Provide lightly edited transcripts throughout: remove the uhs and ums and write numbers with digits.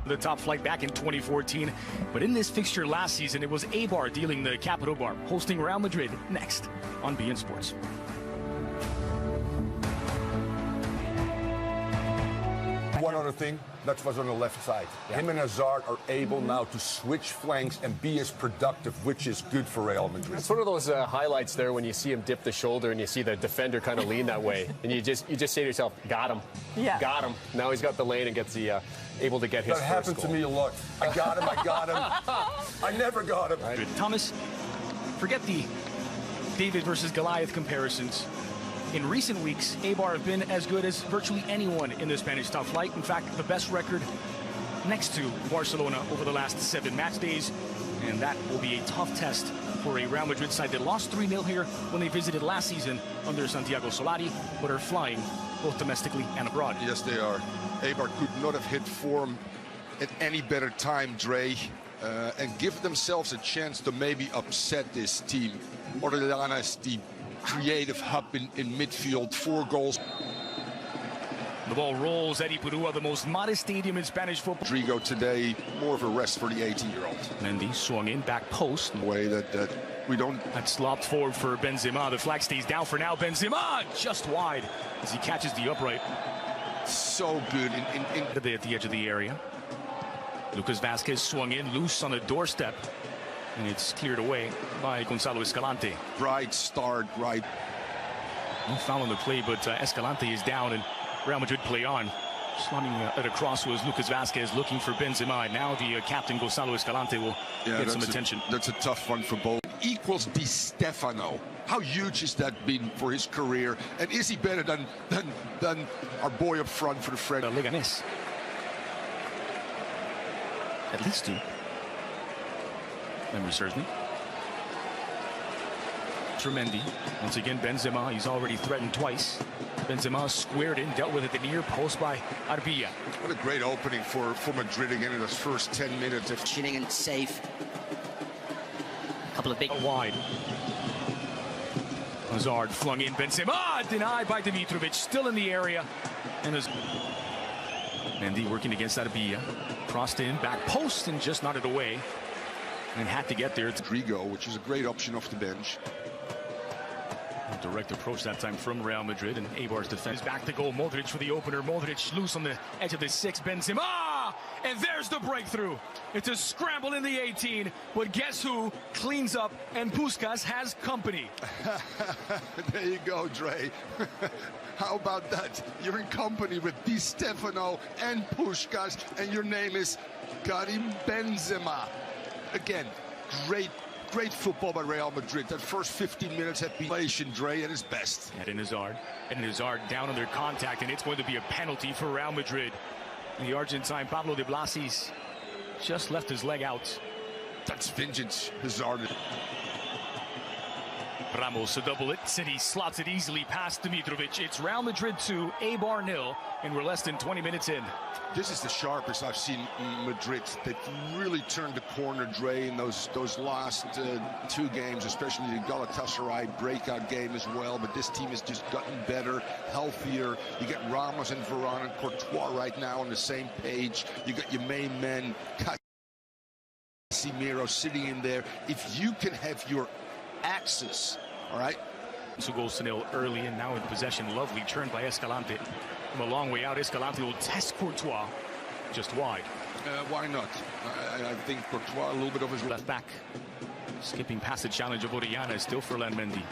The top flight back in 2014, but in this fixture last season, it was Eibar dealing the capital bar, hosting Real Madrid next on beIN Sports. One other thing, that was on the left side. Yeah. Him and Hazard are able now to switch flanks and be as productive, which is good for Real Madrid. It's one of those highlights there when you see him dip the shoulder and you see the defender kind of lean that way, and you just say to yourself, got him, got him. Now he's got the lane and gets the able to get his that first happened goal. to me a lot. I got him. I never got him. Right. Thomas, forget the David versus Goliath comparisons. In recent weeks, Eibar have been as good as virtually anyone in the Spanish top flight. In fact, the best record next to Barcelona over the last 7 match days. And that will be a tough test for a Real Madrid side that lost 3-0 here when they visited last season under Santiago Solari, but are flying both domestically and abroad. Yes, they are. Eibar could not have hit form at any better time, Dre, and give themselves a chance to maybe upset this team. Orellana is the creative hub in midfield, 4 goals. The ball rolls. Eddie Purua, the most modest stadium in Spanish football. Rodrigo today, more of a rest for the 18-year-old. Mendy swung in, back post. The way that we don't... That slopped forward for Benzema. The flag stays down for now. Benzema just wide as he catches the upright. So good At the edge of the area. Lucas Vazquez swung in, loose on the doorstep. And it's cleared away by Gonzalo Escalante. Bright start, right. No foul on the play, but Escalante is down and Real Madrid play on. Sliding it across was Lucas Vazquez looking for Benzema. Now the captain Gonzalo Escalante will get some attention. That's a tough one for both. Equals Di Stefano. How huge has that been for his career? And is he better than our boy up front for the Fred? Leganes. At least 2. Memory serves me. Tremendi. Once again, Benzema. He's already threatened twice. Benzema squared in, dealt with it at the near post by Arbilla. What a great opening for Madrid again in those first 10 minutes. Shooting and safe. A couple of big... Wide. Hazard flung in. Benzema denied by Dimitrovic. Still in the area. And Mendy working against Arbilla. Crossed in, back post, and just nodded away. And had to get there. Rodrigo, which is a great option off the bench. A direct approach that time from Real Madrid, and Eibar's defense back to goal. Modric for the opener. Modric loose on the edge of the 6. Benzema! And there's the breakthrough. It's a scramble in the 18, but guess who cleans up, and Puskás has company. There you go, Dre. How about that? You're in company with Di Stefano and Puskás, and your name is Karim Benzema. Again, great football by Real Madrid. That first 15 minutes had been Dre at his best. And Hazard down under contact, and it's going to be a penalty for Real Madrid. And the Argentine Pablo de Blasis just left his leg out. That's vintage Hazard. Ramos to double it. City slots it easily past Dimitrovic. It's Real Madrid 2, Eibar 0, and we're less than 20 minutes in. This is the sharpest I've seen Madrid. They've really turned the corner, Dre, in those last 2 games, especially the Galatasaray breakout game as well. But this team has just gotten better, healthier. You get Ramos and Varane and Courtois right now on the same page. You got your main men, Casemiro, sitting in there. If you can have your axis, all right? 2 goals to 0 early, and now in possession. Lovely turn by Escalante. From a long way out, Escalante will test Courtois just wide. Why not? I think Courtois, a little bit of his left back. Skipping past the challenge of Orellana, still for Mendy.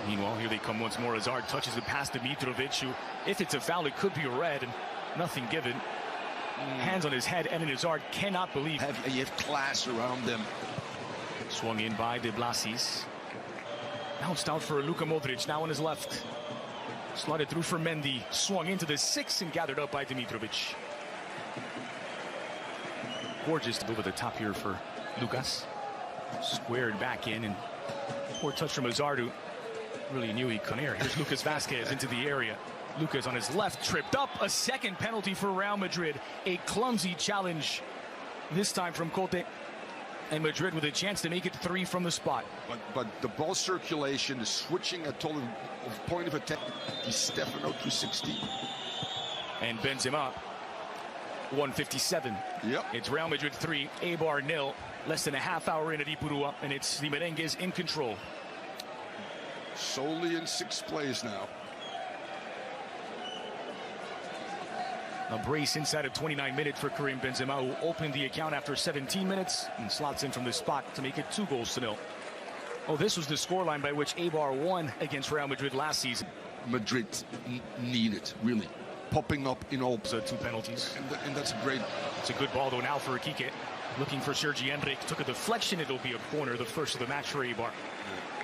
Meanwhile, here they come once more. Hazard touches it past Dimitrovic, who, if it's a foul, it could be a red, and nothing given. Hands on his head, and Hazard cannot believe. You have class around them. Swung in by de Blasis. Bounced out for Luka Modric, now on his left. Slotted through for Mendy. Swung into the 6 and gathered up by Dimitrovic. Gorgeous over the top here for Lucas. Squared back in, and poor touch from Hazard, who really knew he couldn't air. Here's Lucas Vazquez into the area. Lucas on his left, tripped up. A second penalty for Real Madrid. A clumsy challenge, this time from Cote. And Madrid with a chance to make it 3 from the spot. But the ball circulation, the switching at total point of attack. Di Stefano 260. And Benzema 1:57. Yep. It's Real Madrid 3, Eibar 0. Less than a half hour in at Ipurua, and it's the Merengues in control. Solely in sixth place now. A brace inside of 29 minutes for Karim Benzema, who opened the account after 17 minutes and slots in from the spot to make it 2-0. Oh, this was the scoreline by which Eibar won against Real Madrid last season. Madrid need it, really. Popping up in all. 2 penalties. And that's a great... It's a good ball, though, now for Kike. Looking for Sergi Enric. Took a deflection. It'll be a corner, the first of the match for Eibar.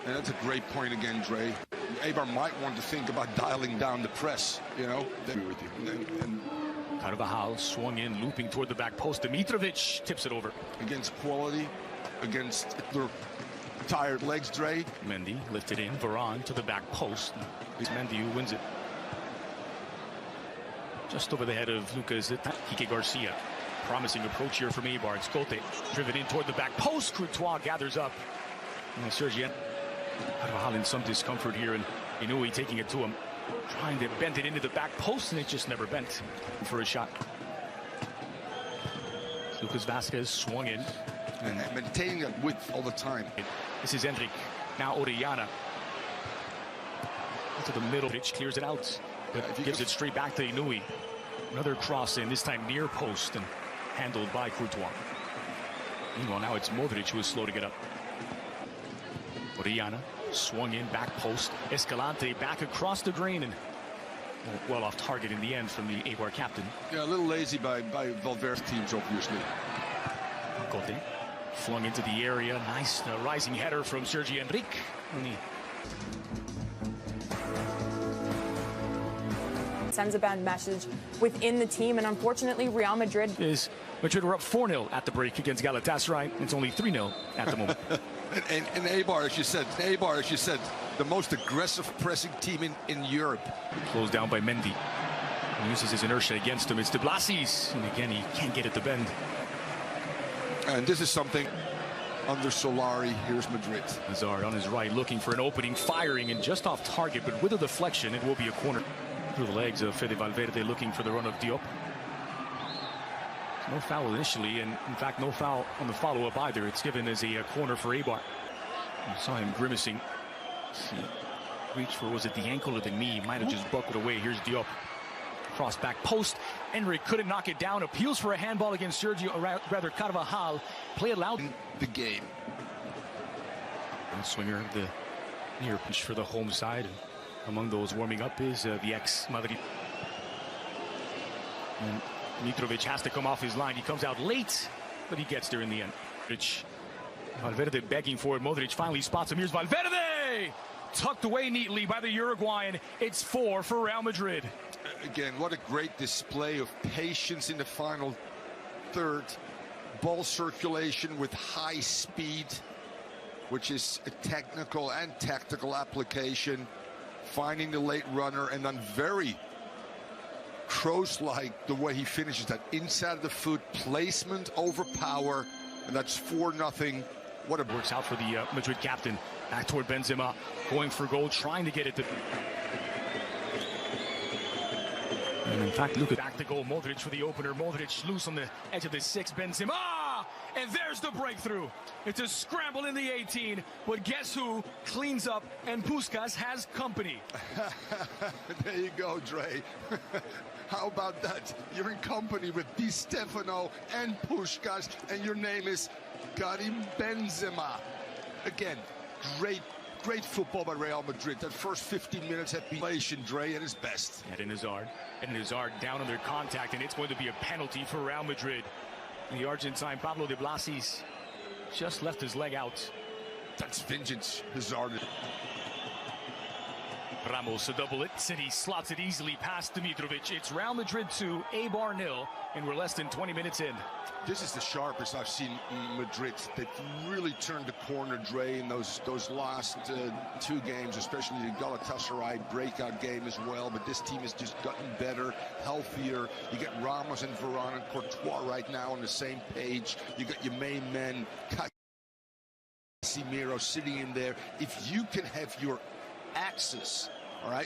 And that's a great point again, Dre. Eibar might want to think about dialing down the press, you know. I agree with you. And Carvajal swung in, looping toward the back post. Dimitrovic tips it over. Against quality, against their tired legs, Dre. Mendy lifted in, Varane to the back post. It's Mendy who wins it. Just over the head of Lucas Kike Garcia. Promising approach here from Eibar. It's Cote driven in toward the back post. Courtois gathers up. And Sergi Carvajal in some discomfort here, and Inui taking it to him. Trying to bend it into the back post, and it just never bent for a shot. Lucas Vazquez swung in. And maintaining that width all the time. This is Enric. Now Orellana. Into the middle. Pitch clears it out. But gives it straight back to Inui. Another cross in, this time near post, and handled by Courtois. Meanwhile, now it's Modric who is slow to get up. Orellana swung in, back post. Escalante back across the grain, and well off target in the end from the Eibar captain. Yeah, a little lazy by Valverde's teams, obviously. Cote flung into the area. Nice rising header from Sergi Enric. Sends a bad message within the team, and unfortunately Real Madrid were up 4-0 at the break against Galatasaray. It's only 3-0 at the moment. and Eibar, as you said, the most aggressive pressing team in Europe. Closed down by Mendy. He uses his inertia against him. It's De Blasis, and again he can't get it to bend. And this is something under Solari. Here's Madrid. Hazard on his right, looking for an opening, firing, and just off target, but with a deflection, it will be a corner. Through the legs of Fede Valverde, looking for the run of Diop. No foul initially, and in fact no foul on the follow-up either. It's given as a corner for Eibar. You saw him grimacing. He reached for, was it the ankle or the knee? Might have just buckled away. Here's Diop. Cross back post. Enric couldn't knock it down. Appeals for a handball against Sergio, or rather Carvajal. Play it loud. In the game. And swinger of the near pitch for the home side. Among those warming up is the ex-Madrid. And Mitrovic has to come off his line. He comes out late, but he gets there in the end. Valverde begging for it. Modric finally spots him. Here's Valverde! Tucked away neatly by the Uruguayan. It's 4 for Real Madrid. Again, what a great display of patience in the final third. Ball circulation with high speed, which is a technical and tactical application. Finding the late runner, and then very Kroos-like the way he finishes that inside the foot placement over power, and that's 4-0. What a works out for the Madrid captain. Back toward Benzema, going for goal, trying to get it to. And in fact, look at back to goal. Modric for the opener. Modric loose on the edge of the 6. Benzema, and there's the breakthrough. It's a scramble in the 18, but guess who cleans up, and Puskás has company. There you go, Dre. How about that? You're in company with Di Stefano and Puskás, and your name is Karim Benzema. Again, great football by Real Madrid. That first 15 minutes had been Dre at his best. And Hazard down under contact, and it's going to be a penalty for Real Madrid. The Argentine Pablo de Blasis just left his leg out. That's vintage Hazard. Ramos to double it. City slots it easily past Dimitrovic. It's Real Madrid 2, Eibar 0, and we're less than 20 minutes in. This is the sharpest I've seen Madrid. They've really turned the corner, Dre, in those last 2 games, especially the Galatasaray breakout game as well. But this team has just gotten better, healthier. You get Ramos and Varane and Courtois right now on the same page. You got your main men, Casemiro, sitting in there. If you can have your axis, all right,